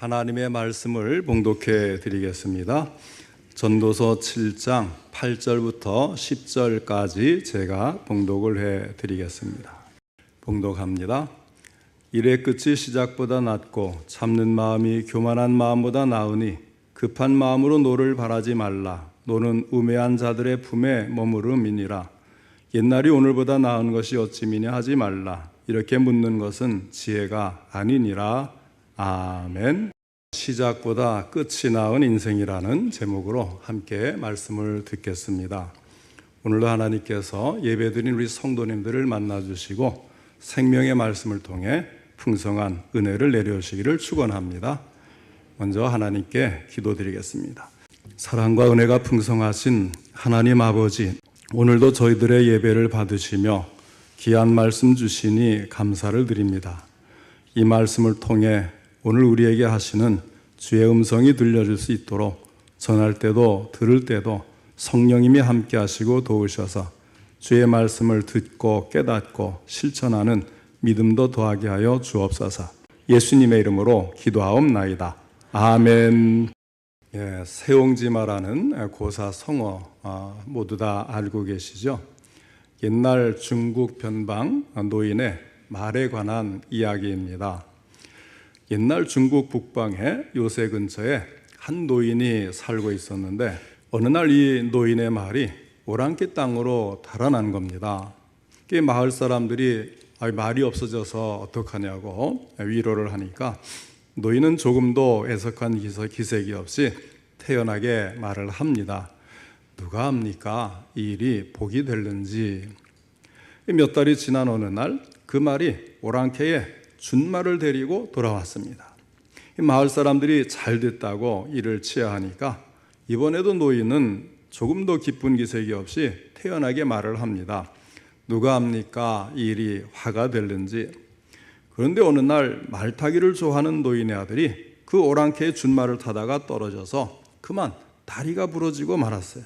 하나님의 말씀을 봉독해 드리겠습니다. 전도서 7장 8절부터 10절까지 제가 봉독을 해 드리겠습니다. 봉독합니다. 일의 끝이 시작보다 낫고 참는 마음이 교만한 마음보다 나으니 급한 마음으로 노를 바라지 말라. 노는 우매한 자들의 품에 머무름이니라. 옛날이 오늘보다 나은 것이 어찌미냐 하지 말라. 이렇게 묻는 것은 지혜가 아니니라. 아멘. 시작보다 끝이 나은 인생이라는 제목으로 함께 말씀을 듣겠습니다. 오늘도 하나님께서 예배드린 우리 성도님들을 만나주시고 생명의 말씀을 통해 풍성한 은혜를 내려주시기를 축원합니다. 먼저 하나님께 기도드리겠습니다. 사랑과 은혜가 풍성하신 하나님 아버지, 오늘도 저희들의 예배를 받으시며 귀한 말씀 주시니 감사를 드립니다. 이 말씀을 통해 오늘 우리에게 하시는 주의 음성이 들려줄 수 있도록 전할 때도 들을 때도 성령님이 함께 하시고 도우셔서 주의 말씀을 듣고 깨닫고 실천하는 믿음도 더하게 하여 주옵소서. 예수님의 이름으로 기도하옵나이다. 아멘. 세옹지마라는 고사 성어 모두 다 알고 계시죠? 옛날 중국 변방 노인의 말에 관한 이야기입니다. 옛날 중국 북방의 요새 근처에 한 노인이 살고 있었는데 어느 날 이 노인의 말이 오랑캐 땅으로 달아난 겁니다. 마을 사람들이 말이 없어져서 어떡하냐고 위로를 하니까 노인은 조금도 애석한 기색이 없이 태연하게 말을 합니다. 누가 합니까? 이 일이 복이 될는지. 몇 달이 지난 어느 날 그 말이 오랑캐의 준말을 데리고 돌아왔습니다. 마을 사람들이 잘 됐다고 이를 치하하니까 이번에도 노인은 조금도 기쁜 기색이 없이 태연하게 말을 합니다. 누가 합니까? 이 일이 화가 될는지. 그런데 어느 날 말타기를 좋아하는 노인의 아들이 그 오랑캐의 준말을 타다가 떨어져서 그만 다리가 부러지고 말았어요.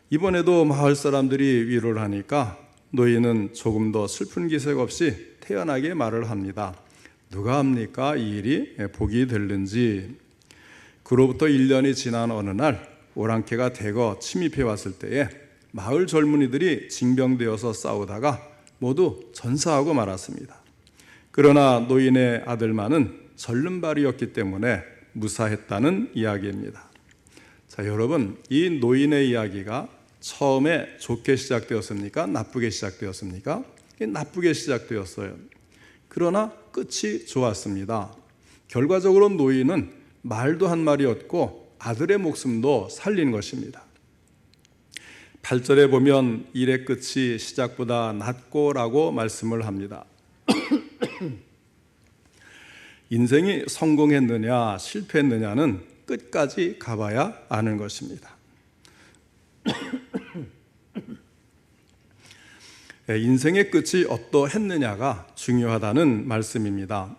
이번에도 마을 사람들이 위로를 하니까 노인은 조금 더 슬픈 기색 없이 태연하게 말을 합니다. 누가 합니까? 이 일이 복이 될는지. 그로부터 1년이 지난 어느 날 오랑캐가 대거 침입해 왔을 때에 마을 젊은이들이 징병되어서 싸우다가 모두 전사하고 말았습니다. 그러나 노인의 아들만은 절름발이었기 때문에 무사했다는 이야기입니다. 자, 여러분, 이 노인의 이야기가 처음에 좋게 시작되었습니까? 나쁘게 시작되었습니까? 나쁘게 시작되었어요. 그러나 끝이 좋았습니다. 결과적으로 노인은 말도 한 마리 얻고 아들의 목숨도 살린 것입니다. 8절에 보면 일의 끝이 시작보다 낫고라고 말씀을 합니다. 인생이 성공했느냐 실패했느냐는 끝까지 가봐야 아는 것입니다. 인생의 끝이 어떠했느냐가 중요하다는 말씀입니다.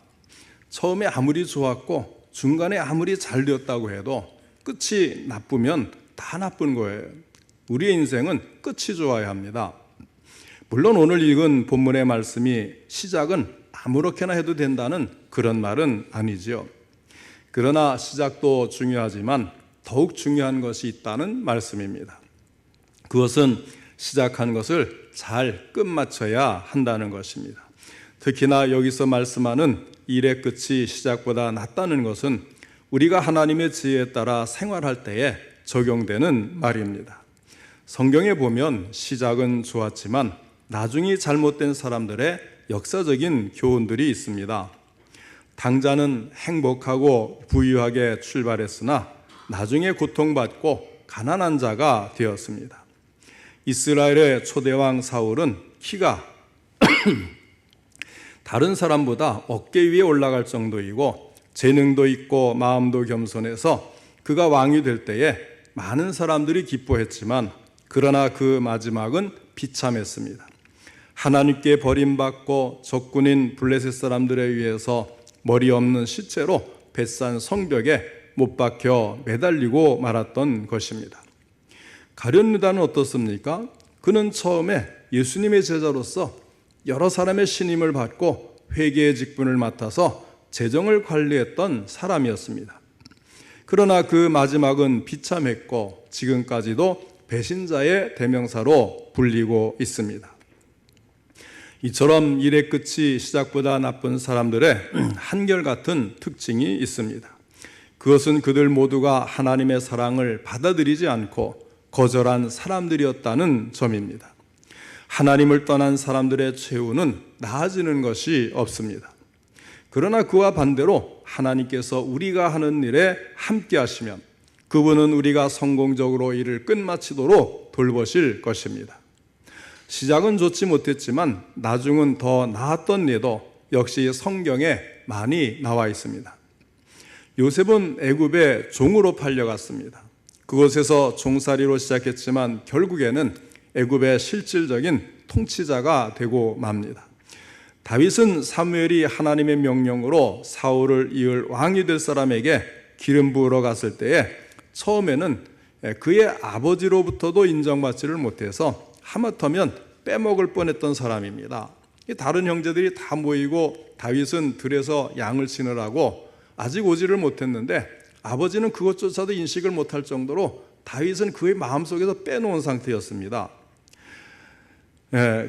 처음에 아무리 좋았고 중간에 아무리 잘 되었다고 해도 끝이 나쁘면 다 나쁜 거예요. 우리의 인생은 끝이 좋아야 합니다. 물론 오늘 읽은 본문의 말씀이 시작은 아무렇게나 해도 된다는 그런 말은 아니지요. 그러나 시작도 중요하지만 더욱 중요한 것이 있다는 말씀입니다. 그것은 시작한 것을 잘 끝마쳐야 한다는 것입니다. 특히나 여기서 말씀하는 일의 끝이 시작보다 낫다는 것은 우리가 하나님의 지혜에 따라 생활할 때에 적용되는 말입니다. 성경에 보면 시작은 좋았지만 나중이 잘못된 사람들의 역사적인 교훈들이 있습니다. 당자는 행복하고 부유하게 출발했으나 나중에 고통받고 가난한 자가 되었습니다. 이스라엘의 초대왕 사울은 키가 다른 사람보다 어깨 위에 올라갈 정도이고 재능도 있고 마음도 겸손해서 그가 왕이 될 때에 많은 사람들이 기뻐했지만 그러나 그 마지막은 비참했습니다. 하나님께 버림받고 적군인 블레셋 사람들에 의해서 머리 없는 시체로 벳산 성벽에 못 박혀 매달리고 말았던 것입니다. 가룟 유다는 어떻습니까? 그는 처음에 예수님의 제자로서 여러 사람의 신임을 받고 회개의 직분을 맡아서 재정을 관리했던 사람이었습니다. 그러나 그 마지막은 비참했고 지금까지도 배신자의 대명사로 불리고 있습니다. 이처럼 일의 끝이 시작보다 나쁜 사람들의 한결같은 특징이 있습니다. 그것은 그들 모두가 하나님의 사랑을 받아들이지 않고 거절한 사람들이었다는 점입니다. 하나님을 떠난 사람들의 최후는 나아지는 것이 없습니다. 그러나 그와 반대로 하나님께서 우리가 하는 일에 함께 하시면 그분은 우리가 성공적으로 일을 끝마치도록 돌보실 것입니다. 시작은 좋지 못했지만 나중은 더 나았던 예도 역시 성경에 많이 나와 있습니다. 요셉은 애굽의 종으로 팔려갔습니다. 그곳에서 종살이로 시작했지만 결국에는 애굽의 실질적인 통치자가 되고 맙니다. 다윗은 사무엘이 하나님의 명령으로 사울을 이을 왕이 될 사람에게 기름 부으러 갔을 때에 처음에는 그의 아버지로부터도 인정받지를 못해서 하마터면 빼먹을 뻔했던 사람입니다. 다른 형제들이 다 모이고 다윗은 들에서 양을 치느라고 아직 오지를 못했는데 아버지는 그것조차도 인식을 못할 정도로 다윗은 그의 마음속에서 빼놓은 상태였습니다.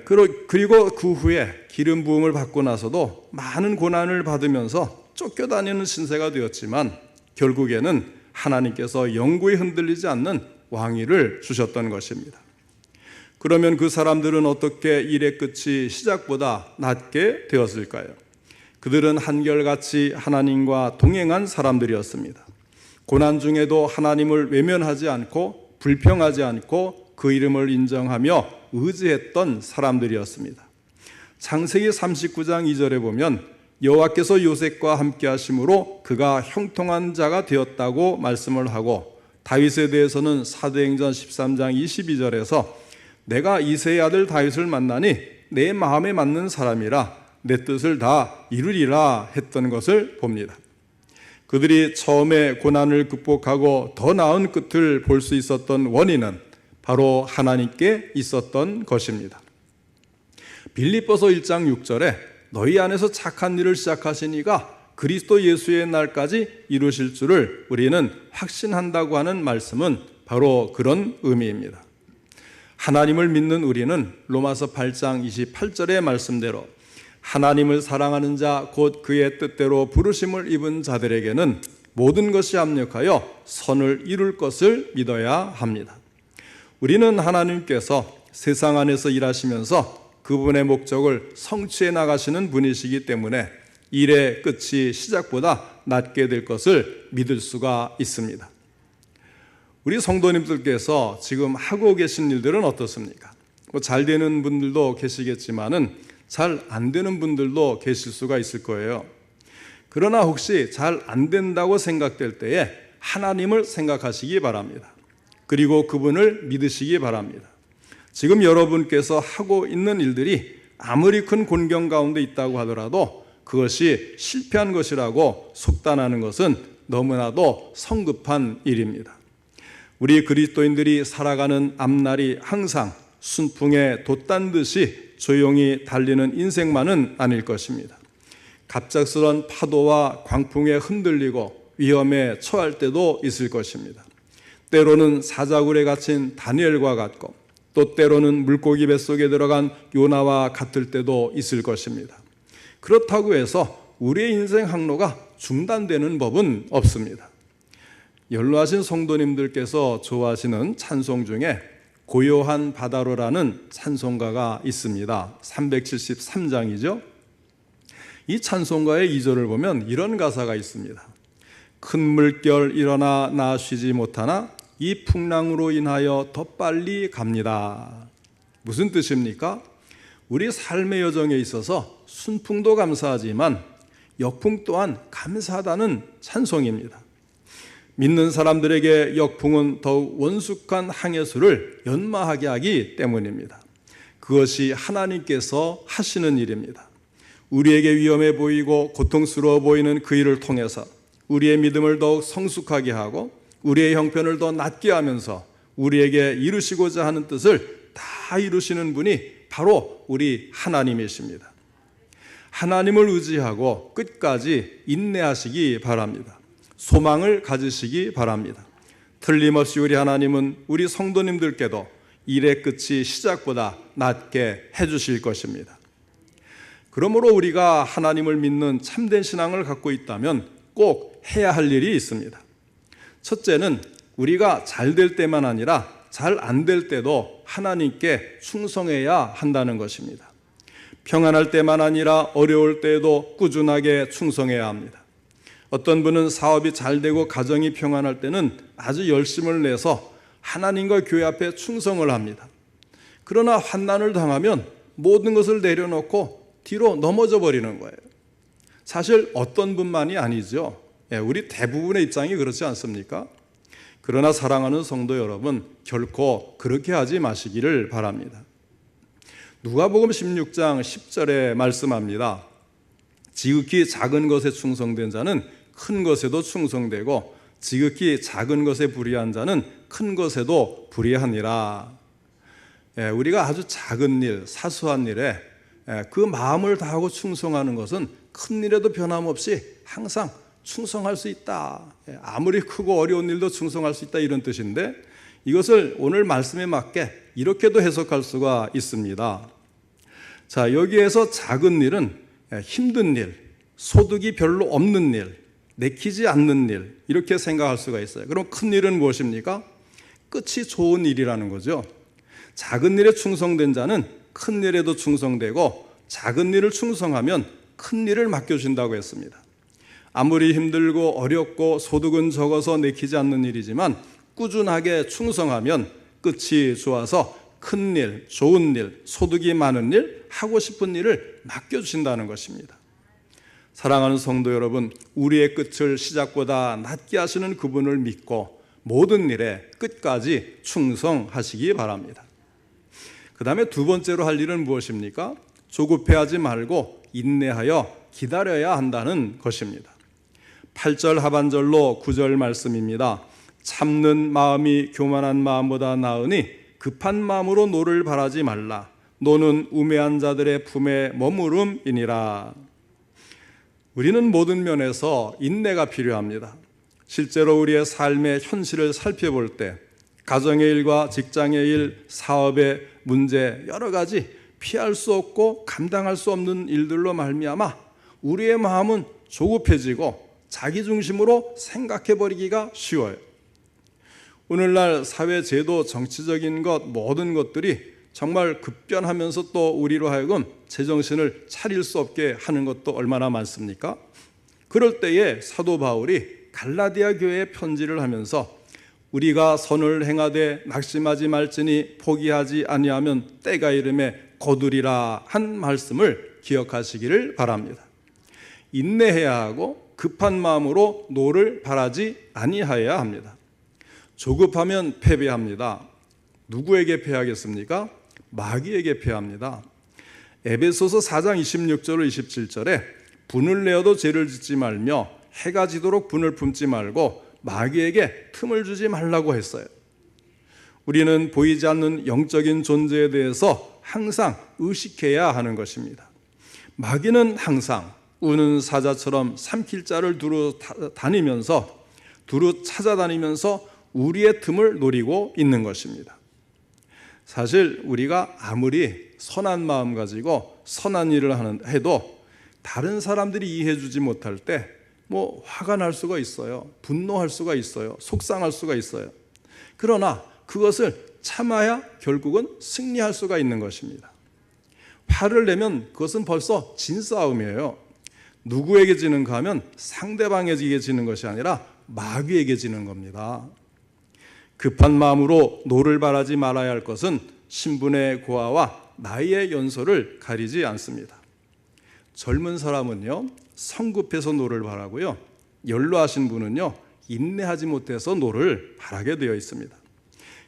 그리고 그 후에 기름 부음을 받고 나서도 많은 고난을 받으면서 쫓겨다니는 신세가 되었지만 결국에는 하나님께서 영구히 흔들리지 않는 왕위를 주셨던 것입니다. 그러면 그 사람들은 어떻게 일의 끝이 시작보다 낮게 되었을까요? 그들은 한결같이 하나님과 동행한 사람들이었습니다. 고난 중에도 하나님을 외면하지 않고 불평하지 않고 그 이름을 인정하며 의지했던 사람들이었습니다. 창세기 39장 2절에 보면 여호와께서 요셉과 함께 하심으로 그가 형통한 자가 되었다고 말씀을 하고 다윗에 대해서는 사도행전 13장 22절에서 내가 이새의 아들 다윗을 만나니 내 마음에 맞는 사람이라 내 뜻을 다 이루리라 했던 것을 봅니다. 그들이 처음에 고난을 극복하고 더 나은 끝을 볼 수 있었던 원인은 바로 하나님께 있었던 것입니다. 빌립보서 1장 6절에 너희 안에서 착한 일을 시작하신 이가 그리스도 예수의 날까지 이루실 줄을 우리는 확신한다고 하는 말씀은 바로 그런 의미입니다. 하나님을 믿는 우리는 로마서 8장 28절의 말씀대로 하나님을 사랑하는 자 곧 그의 뜻대로 부르심을 입은 자들에게는 모든 것이 합력하여 선을 이룰 것을 믿어야 합니다. 우리는 하나님께서 세상 안에서 일하시면서 그분의 목적을 성취해 나가시는 분이시기 때문에 일의 끝이 시작보다 낮게 될 것을 믿을 수가 있습니다. 우리 성도님들께서 지금 하고 계신 일들은 어떻습니까? 잘 되는 분들도 계시겠지만은 잘 안 되는 분들도 계실 수가 있을 거예요. 그러나 혹시 잘 안 된다고 생각될 때에 하나님을 생각하시기 바랍니다. 그리고 그분을 믿으시기 바랍니다. 지금 여러분께서 하고 있는 일들이 아무리 큰 곤경 가운데 있다고 하더라도 그것이 실패한 것이라고 속단하는 것은 너무나도 성급한 일입니다. 우리 그리스도인들이 살아가는 앞날이 항상 순풍에 돛단 듯이 조용히 달리는 인생만은 아닐 것입니다. 갑작스런 파도와 광풍에 흔들리고 위험에 처할 때도 있을 것입니다. 때로는 사자굴에 갇힌 다니엘과 같고 또 때로는 물고기 뱃속에 들어간 요나와 같을 때도 있을 것입니다. 그렇다고 해서 우리의 인생 항로가 중단되는 법은 없습니다. 연로하신 성도님들께서 좋아하시는 찬송 중에 고요한 바다로라는 찬송가가 있습니다. 373장이죠. 이 찬송가의 2절을 보면 이런 가사가 있습니다. 큰 물결 일어나 나 쉬지 못하나 이 풍랑으로 인하여 더 빨리 갑니다. 무슨 뜻입니까? 우리 삶의 여정에 있어서 순풍도 감사하지만 역풍 또한 감사하다는 찬송입니다. 믿는 사람들에게 역풍은 더욱 원숙한 항해수를 연마하게 하기 때문입니다. 그것이 하나님께서 하시는 일입니다. 우리에게 위험해 보이고 고통스러워 보이는 그 일을 통해서 우리의 믿음을 더욱 성숙하게 하고 우리의 형편을 더 낮게 하면서 우리에게 이루시고자 하는 뜻을 다 이루시는 분이 바로 우리 하나님이십니다. 하나님을 의지하고 끝까지 인내하시기 바랍니다. 소망을 가지시기 바랍니다. 틀림없이 우리 하나님은 우리 성도님들께도 일의 끝이 시작보다 낫게 해주실 것입니다. 그러므로 우리가 하나님을 믿는 참된 신앙을 갖고 있다면 꼭 해야 할 일이 있습니다. 첫째는 우리가 잘 될 때만 아니라 잘 안 될 때도 하나님께 충성해야 한다는 것입니다. 평안할 때만 아니라 어려울 때에도 꾸준하게 충성해야 합니다. 어떤 분은 사업이 잘 되고 가정이 평안할 때는 아주 열심을 내서 하나님과 교회 앞에 충성을 합니다. 그러나 환난을 당하면 모든 것을 내려놓고 뒤로 넘어져 버리는 거예요. 사실 어떤 분만이 아니죠. 우리 대부분의 입장이 그렇지 않습니까? 그러나 사랑하는 성도 여러분, 결코 그렇게 하지 마시기를 바랍니다. 누가복음 16장 10절에 말씀합니다. 지극히 작은 것에 충성된 자는 큰 것에도 충성되고 지극히 작은 것에 불의한 자는 큰 것에도 불의하니라. 우리가 아주 작은 일, 사소한 일에 그 마음을 다하고 충성하는 것은 큰 일에도 변함없이 항상 충성할 수 있다. 아무리 크고 어려운 일도 충성할 수 있다, 이런 뜻인데 이것을 오늘 말씀에 맞게 이렇게도 해석할 수가 있습니다. 자, 여기에서 작은 일은 힘든 일, 소득이 별로 없는 일, 내키지 않는 일, 이렇게 생각할 수가 있어요. 그럼 큰 일은 무엇입니까? 끝이 좋은 일이라는 거죠. 작은 일에 충성된 자는 큰 일에도 충성되고 작은 일을 충성하면 큰 일을 맡겨준다고 했습니다. 아무리 힘들고 어렵고 소득은 적어서 내키지 않는 일이지만 꾸준하게 충성하면 끝이 좋아서 큰 일, 좋은 일, 소득이 많은 일, 하고 싶은 일을 맡겨주신다는 것입니다. 사랑하는 성도 여러분, 우리의 끝을 시작보다 낫게 하시는 그분을 믿고 모든 일에 끝까지 충성하시기 바랍니다. 그 다음에 두 번째로 할 일은 무엇입니까? 조급해하지 말고 인내하여 기다려야 한다는 것입니다. 8절 하반절로 9절 말씀입니다. 참는 마음이 교만한 마음보다 나으니 급한 마음으로 노를 바라지 말라. 노는 우매한 자들의 품에 머무름이니라. 우리는 모든 면에서 인내가 필요합니다. 실제로 우리의 삶의 현실을 살펴볼 때 가정의 일과 직장의 일, 사업의 문제, 여러 가지 피할 수 없고 감당할 수 없는 일들로 말미암아 우리의 마음은 조급해지고 자기 중심으로 생각해버리기가 쉬워요. 오늘날 사회 제도, 정치적인 것, 모든 것들이 정말 급변하면서 또 우리로 하여금 제정신을 차릴 수 없게 하는 것도 얼마나 많습니까? 그럴 때에 사도 바울이 갈라디아 교회에 편지를 하면서 우리가 선을 행하되 낙심하지 말지니 포기하지 아니하면 때가 이름에 거두리라 한 말씀을 기억하시기를 바랍니다. 인내해야 하고 급한 마음으로 노를 바라지 아니하여야 합니다. 조급하면 패배합니다. 누구에게 패하겠습니까? 마귀에게 패합니다. 에베소서 4장 26절 27절에 분을 내어도 죄를 짓지 말며 해가 지도록 분을 품지 말고 마귀에게 틈을 주지 말라고 했어요. 우리는 보이지 않는 영적인 존재에 대해서 항상 의식해야 하는 것입니다. 마귀는 항상 우는 사자처럼 삼킬 자를 두루 찾아다니면서 우리의 틈을 노리고 있는 것입니다. 사실 우리가 아무리 선한 마음 가지고 선한 일을 해도 다른 사람들이 이해해 주지 못할 때 화가 날 수가 있어요. 분노할 수가 있어요. 속상할 수가 있어요. 그러나 그것을 참아야 결국은 승리할 수가 있는 것입니다. 화를 내면 그것은 벌써 진 싸움이에요. 누구에게 지는가 하면 상대방에게 지는 것이 아니라 마귀에게 지는 겁니다. 급한 마음으로 노를 바라지 말아야 할 것은 신분의 고하와 나이의 연소를 가리지 않습니다. 젊은 사람은요, 성급해서 노를 바라고요, 연로하신 분은요, 인내하지 못해서 노를 바라게 되어 있습니다.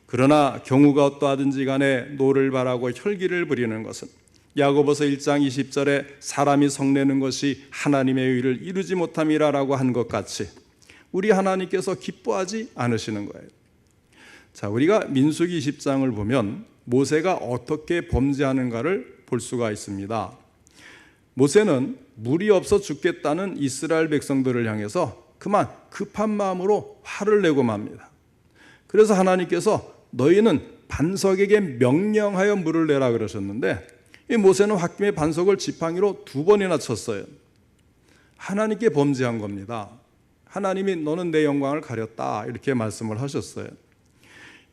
그러나 경우가 어떠하든지 간에 노를 바라고 혈기를 부리는 것은 야고보서 1장 20절에 사람이 성내는 것이 하나님의 의를 이루지 못함이라라고 한 것 같이 우리 하나님께서 기뻐하지 않으시는 거예요. 자, 우리가 민수기 20장을 보면 모세가 어떻게 범죄하는가를 볼 수가 있습니다. 모세는 물이 없어 죽겠다는 이스라엘 백성들을 향해서 그만 급한 마음으로 화를 내고 맙니다. 그래서 하나님께서 너희는 반석에게 명령하여 물을 내라 그러셨는데 이 모세는 홧김에 반석을 지팡이로 2번이나 쳤어요. 하나님께 범죄한 겁니다. 하나님이 너는 내 영광을 가렸다 이렇게 말씀을 하셨어요.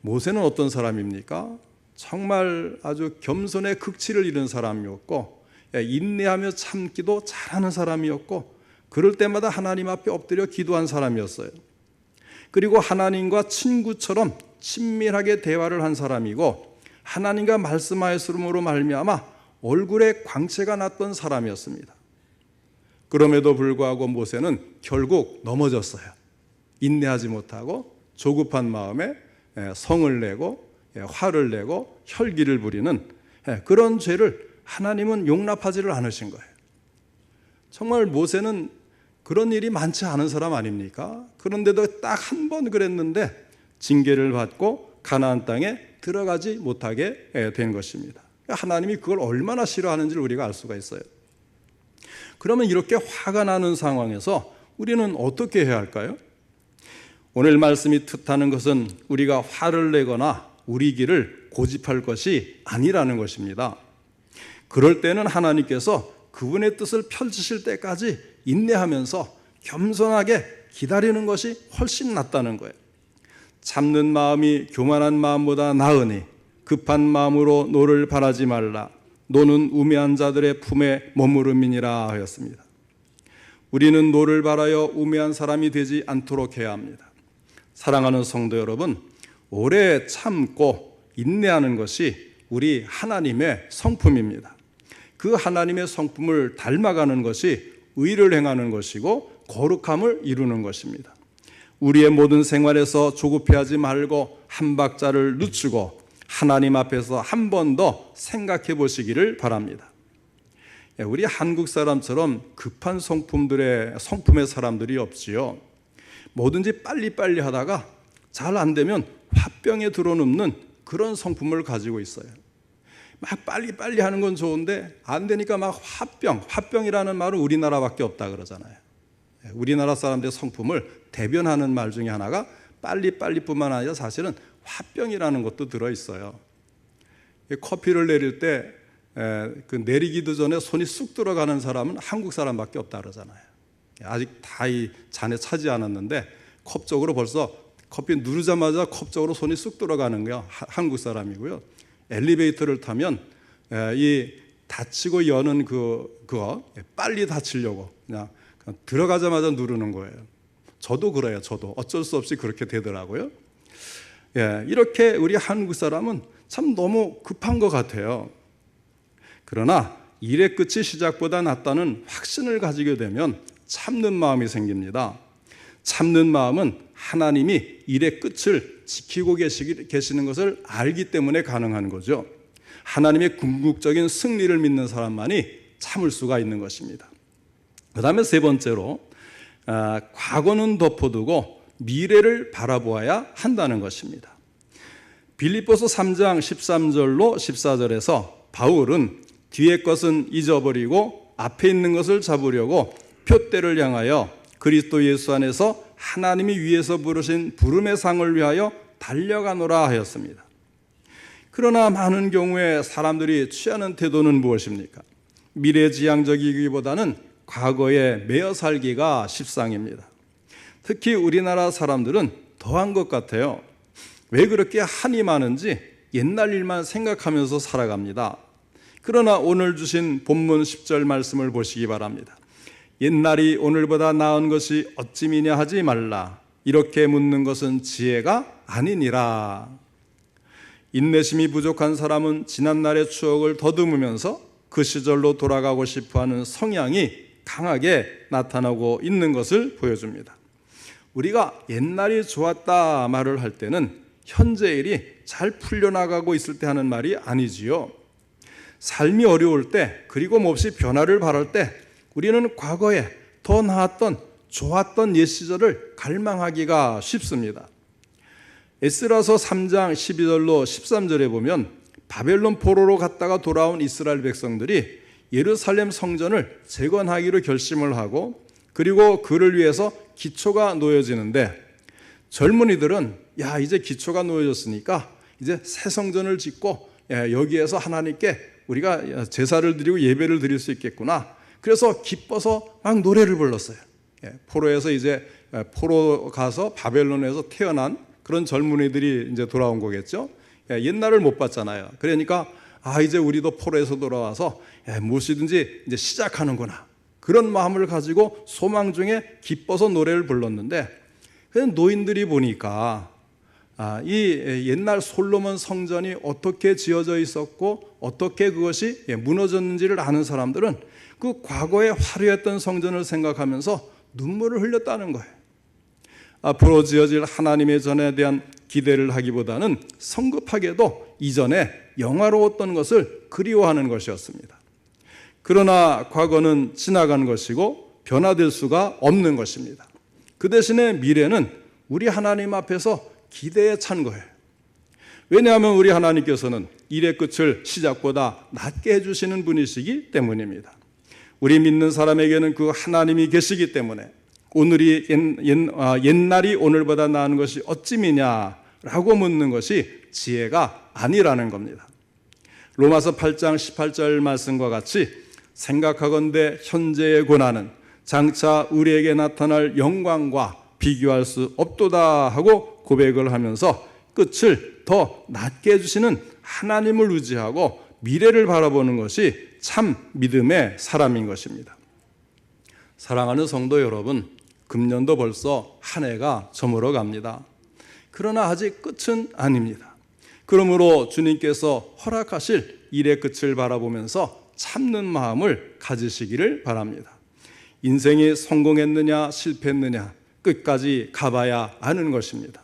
모세는 어떤 사람입니까? 정말 아주 겸손의 극치를 이룬 사람이었고 인내하며 참기도 잘하는 사람이었고 그럴 때마다 하나님 앞에 엎드려 기도한 사람이었어요. 그리고 하나님과 친구처럼 친밀하게 대화를 한 사람이고 하나님과 말씀하였음으로 말미암아 얼굴에 광채가 났던 사람이었습니다. 그럼에도 불구하고 모세는 결국 넘어졌어요. 인내하지 못하고 조급한 마음에 성을 내고 화를 내고 혈기를 부리는 그런 죄를 하나님은 용납하지를 않으신 거예요. 정말 모세는 그런 일이 많지 않은 사람 아닙니까? 그런데도 딱 한 번 그랬는데 징계를 받고 가나안 땅에 들어가지 못하게 된 것입니다. 하나님이 그걸 얼마나 싫어하는지를 우리가 알 수가 있어요. 그러면 이렇게 화가 나는 상황에서 우리는 어떻게 해야 할까요? 오늘 말씀이 뜻하는 것은 우리가 화를 내거나 우리 길을 고집할 것이 아니라는 것입니다. 그럴 때는 하나님께서 그분의 뜻을 펼치실 때까지 인내하면서 겸손하게 기다리는 것이 훨씬 낫다는 거예요. 참는 마음이 교만한 마음보다 나으니 급한 마음으로 노를 바라지 말라. 노는 우매한 자들의 품에 머무름이니라 하였습니다. 우리는 노를 바라여 우매한 사람이 되지 않도록 해야 합니다. 사랑하는 성도 여러분, 오래 참고 인내하는 것이 우리 하나님의 성품입니다. 그 하나님의 성품을 닮아가는 것이 의를 행하는 것이고 거룩함을 이루는 것입니다. 우리의 모든 생활에서 조급해하지 말고 한 박자를 늦추고 하나님 앞에서 한 번 더 생각해 보시기를 바랍니다. 우리 한국 사람처럼 급한 성품의 사람들이 없지요. 뭐든지 빨리빨리 하다가 잘 안 되면 화병에 들어눕는 그런 성품을 가지고 있어요. 막 빨리빨리 하는 건 좋은데 안 되니까 막 화병이라는 말은 우리나라밖에 없다 그러잖아요. 우리나라 사람들의 성품을 대변하는 말 중에 하나가 빨리빨리뿐만 아니라 사실은 화병이라는 것도 들어있어요. 커피를 내릴 때 그 내리기도 전에 손이 쑥 들어가는 사람은 한국 사람밖에 없다 그러잖아요. 아직 다 이 잔에 차지 않았는데 컵 쪽으로 벌써 커피 누르자마자 컵 쪽으로 손이 쑥 들어가는 거야. 한국 사람이고요. 엘리베이터를 타면 이 닫히고 여는 그거 빨리 닫히려고 그냥 들어가자마자 누르는 거예요. 저도 그래요. 저도 어쩔 수 없이 그렇게 되더라고요. 이렇게 우리 한국 사람은 참 너무 급한 것 같아요. 그러나 일의 끝이 시작보다 낫다는 확신을 가지게 되면 참는 마음이 생깁니다. 참는 마음은 하나님이 일의 끝을 지키고 계시는 것을 알기 때문에 가능한 거죠. 하나님의 궁극적인 승리를 믿는 사람만이 참을 수가 있는 것입니다. 그 다음에 세 번째로 과거는 덮어두고 미래를 바라보아야 한다는 것입니다. 빌립보서 3장 13절로 14절에서 바울은 뒤의 것은 잊어버리고 앞에 있는 것을 잡으려고 표대를 향하여 그리스도 예수 안에서 하나님이 위에서 부르신 부름의 상을 위하여 달려가노라 하였습니다. 그러나 많은 경우에 사람들이 취하는 태도는 무엇입니까? 미래지향적이기보다는 과거에 매여 살기가 십상입니다. 특히 우리나라 사람들은 더한 것 같아요. 왜 그렇게 한이 많은지 옛날 일만 생각하면서 살아갑니다. 그러나 오늘 주신 본문 10절 말씀을 보시기 바랍니다. 옛날이 오늘보다 나은 것이 어찌미냐 하지 말라. 이렇게 묻는 것은 지혜가 아니니라. 인내심이 부족한 사람은 지난날의 추억을 더듬으면서 그 시절로 돌아가고 싶어하는 성향이 강하게 나타나고 있는 것을 보여줍니다. 우리가 옛날이 좋았다 말을 할 때는 현재 일이 잘 풀려나가고 있을 때 하는 말이 아니지요. 삶이 어려울 때 그리고 몹시 변화를 바랄 때 우리는 과거에 더 나았던 좋았던 옛 시절을 갈망하기가 쉽습니다. 에스라서 3장 12절로 13절에 보면 바벨론 포로로 갔다가 돌아온 이스라엘 백성들이 예루살렘 성전을 재건하기로 결심을 하고 그리고 그를 위해서 기초가 놓여지는데 젊은이들은 야 이제 기초가 놓여졌으니까 이제 새 성전을 짓고 여기에서 하나님께 우리가 제사를 드리고 예배를 드릴 수 있겠구나. 그래서 기뻐서 막 노래를 불렀어요. 포로에서 이제 포로 가서 바벨론에서 태어난 그런 젊은이들이 이제 돌아온 거겠죠. 옛날을 못 봤잖아요. 그러니까 이제 우리도 포로에서 돌아와서 무엇이든지 이제 시작하는구나. 그런 마음을 가지고 소망 중에 기뻐서 노래를 불렀는데 노인들이 보니까 이 옛날 솔로몬 성전이 어떻게 지어져 있었고 어떻게 그것이 무너졌는지를 아는 사람들은 그 과거에 화려했던 성전을 생각하면서 눈물을 흘렸다는 거예요. 앞으로 지어질 하나님의 전에 대한 기대를 하기보다는 성급하게도 이전에 영화로웠던 것을 그리워하는 것이었습니다. 그러나 과거는 지나간 것이고 변화될 수가 없는 것입니다. 그 대신에 미래는 우리 하나님 앞에서 기대에 찬 거예요. 왜냐하면 우리 하나님께서는 일의 끝을 시작보다 낮게 해주시는 분이시기 때문입니다. 우리 믿는 사람에게는 그 하나님이 계시기 때문에 오늘이 옛날이 오늘보다 나은 것이 어찌미냐라고 묻는 것이 지혜가 아니라는 겁니다. 로마서 8장 18절 말씀과 같이 생각하건대 현재의 고난은 장차 우리에게 나타날 영광과 비교할 수 없도다 하고 고백을 하면서 끝을 더 낮게 해주시는 하나님을 의지하고 미래를 바라보는 것이 참 믿음의 사람인 것입니다. 사랑하는 성도 여러분, 금년도 벌써 한 해가 저물어 갑니다. 그러나 아직 끝은 아닙니다. 그러므로 주님께서 허락하실 일의 끝을 바라보면서 참는 마음을 가지시기를 바랍니다. 인생이 성공했느냐 실패했느냐 끝까지 가봐야 아는 것입니다.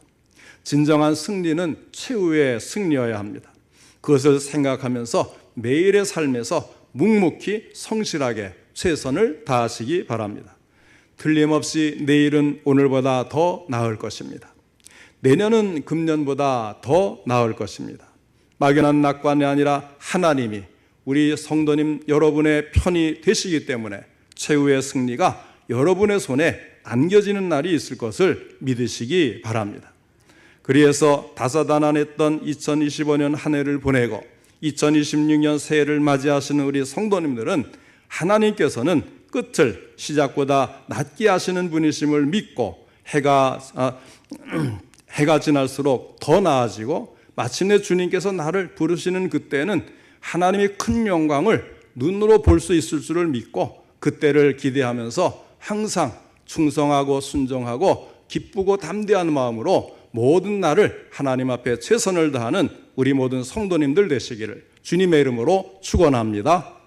진정한 승리는 최후의 승리여야 합니다. 그것을 생각하면서 매일의 삶에서 묵묵히 성실하게 최선을 다하시기 바랍니다. 틀림없이 내일은 오늘보다 더 나을 것입니다. 내년은 금년보다 더 나을 것입니다. 막연한 낙관이 아니라 하나님이 우리 성도님 여러분의 편이 되시기 때문에 최후의 승리가 여러분의 손에 안겨지는 날이 있을 것을 믿으시기 바랍니다. 그래서 다사다난했던 2025년 한 해를 보내고 2026년 새해를 맞이하시는 우리 성도님들은 하나님께서는 끝을 시작보다 낮게 하시는 분이심을 믿고 해가 지날수록 더 나아지고 마침내 주님께서 나를 부르시는 그때는 하나님의 큰 영광을 눈으로 볼 수 있을 줄을 믿고 그때를 기대하면서 항상 충성하고 순종하고 기쁘고 담대한 마음으로 모든 날을 하나님 앞에 최선을 다하는 우리 모든 성도님들 되시기를 주님의 이름으로 축원합니다.